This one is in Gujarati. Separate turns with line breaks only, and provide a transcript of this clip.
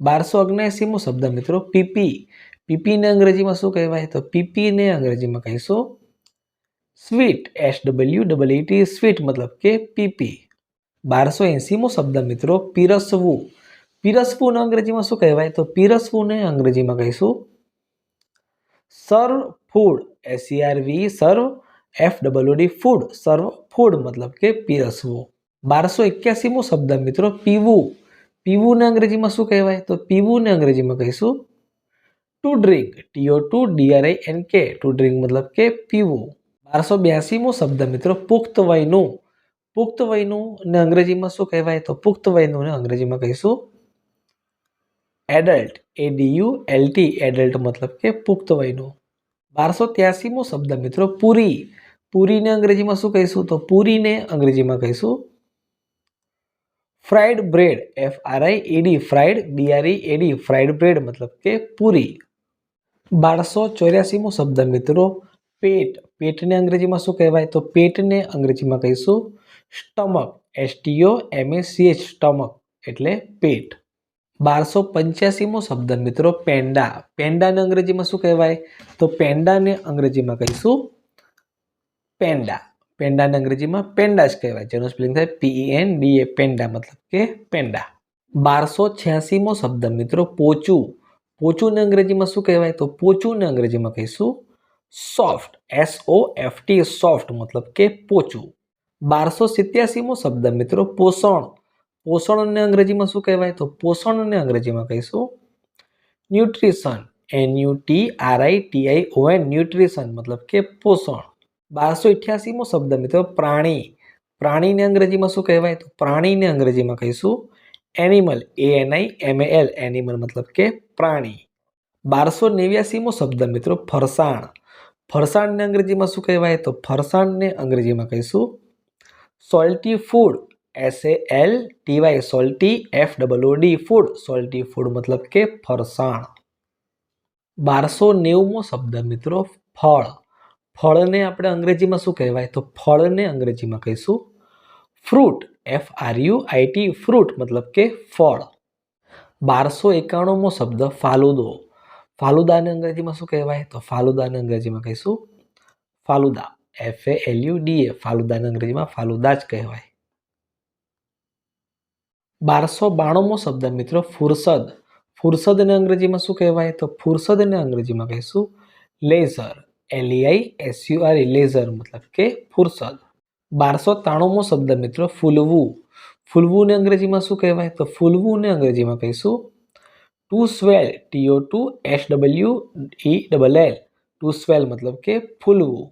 1279મો શબ્દ મિત્રો પીપી. પીપીને અંગ્રેજીમાં શું કહેવાય? તો પીપીને અંગ્રેજીમાં કહીશું સ્વીટ. SWEET સ્વીટ મતલબ કે પીપી. 1280મો શબ્દ મિત્રો પીરસવું. પીરસવું અંગ્રેજીમાં શું કહેવાય? તો પીરસવું અંગ્રેજીમાં કહીશું સર્વ ફૂડ. SERV સર્વ. FOOD food. સર્વ ફૂડ મતલબ કે પીરસવું. 1281મો શબ્દ મિત્રો પીવું. પીવું અંગ્રેજીમાં શું કહેવાય? તો પીવું અંગ્રેજીમાં કહીશું two drink. TO2DRINK two drink મતલબ કે પીવું. 1282મો શબ્દ મિત્રો પુખ્ત વયનું. પુખ્ત વયનું અંગ્રેજીમાં શું કહેવાય? તો પુખ્ત વયનું અંગ્રેજીમાં કહીશું એડલ્ટ. ADULT એડલ્ટ મતલબ કે પુખ્ત વયનું. 1283મો શબ્દ મિત્રો પૂરી. પૂરીને અંગ્રેજીમાં શું કહીશું? તો પૂરીને અંગ્રેજીમાં કહીશું fried bread. FRIED fried. BREAD fried bread મતલબ કે પૂરી. 1284મો શબ્દ મિત્રો પેટ. પેટને અંગ્રેજીમાં શું કહેવાય? તો પેટને અંગ્રેજીમાં કહીશું સ્ટમક. STOMACH સ્ટમક એટલે પેટ. 1285મો શબ્દ મિત્રો પેંડા. પેંડાને અંગ્રેજીમાં શું કહેવાય? તો પેંડાને અંગ્રેજીમાં કહીશું પેંડા. પેંડાને અંગ્રેજીમાં પેંડા જ કહેવાય, જેનું સ્પેલિંગ થાય PENDA પેંડા મતલબ કે પેંડા. 1286મો શબ્દ મિત્રો પોચું. પોચુંને અંગ્રેજીમાં શું કહેવાય? તો પોચુંને અંગ્રેજીમાં કહીશું સોફ્ટ. SOFT સોફ્ટ મતલબ કે પોચું. 1287મો શબ્દ મિત્રો પોષણ. પોષણને અંગ્રેજીમાં શું કહેવાય? તો પોષણને અંગ્રેજીમાં કહીશું ન્યુટ્રિશન. NUTRITION ન્યુટ્રિશન મતલબ કે પોષણ. 1288મો શબ્દ મિત્રો પ્રાણી. પ્રાણીને અંગ્રેજીમાં શું કહેવાય? તો પ્રાણીને અંગ્રેજીમાં કહીશું એનિમલ. ANIMAL એનિમલ મતલબ કે પ્રાણી. 1289મો શબ્દ મિત્રો ફરસાણ. ફરસાણને અંગ્રેજીમાં શું કહેવાય? તો ફરસાણને અંગ્રેજીમાં કહીશું salty food. SALTY salty. FOOD food. Salty food મતલબ કે ફરસાણ. 1290મો શબ્દ મિત્રો ફળ. ફળને આપણે અંગ્રેજીમાં શું કહેવાય? તો ફળને અંગ્રેજીમાં કહીશું ફ્રૂટ. FRUIT ફ્રૂટ મતલબ કે ફળ. 1291મો શબ્દ ફાલુદો. ફાલુદાને અંગ્રેજીમાં શું કહેવાય? તો ફાલુદાને અંગ્રેજીમાં કહીશું ફાલુદા. FALUDA ફાલુદાને અંગ્રેજીમાં ફાલુદા જ કહેવાય. 1292મો શબ્દ મિત્રો ફુરસદ. ફુરસદને અંગ્રેજીમાં શું કહેવાય? તો ફુરસદને અંગ્રેજીમાં કહીશું લેઝર. LEISURE લેઝર મતલબ કે ફુરસદ. 1293મો શબ્દ મિત્રો ફૂલવું. ફૂલવુંને અંગ્રેજીમાં શું કહેવાય? તો ફૂલવુંને અંગ્રેજીમાં કહીશું ટુ સ્વેલ. TO2SWELL ટુ સ્વેલ મતલબ કે ફૂલવું.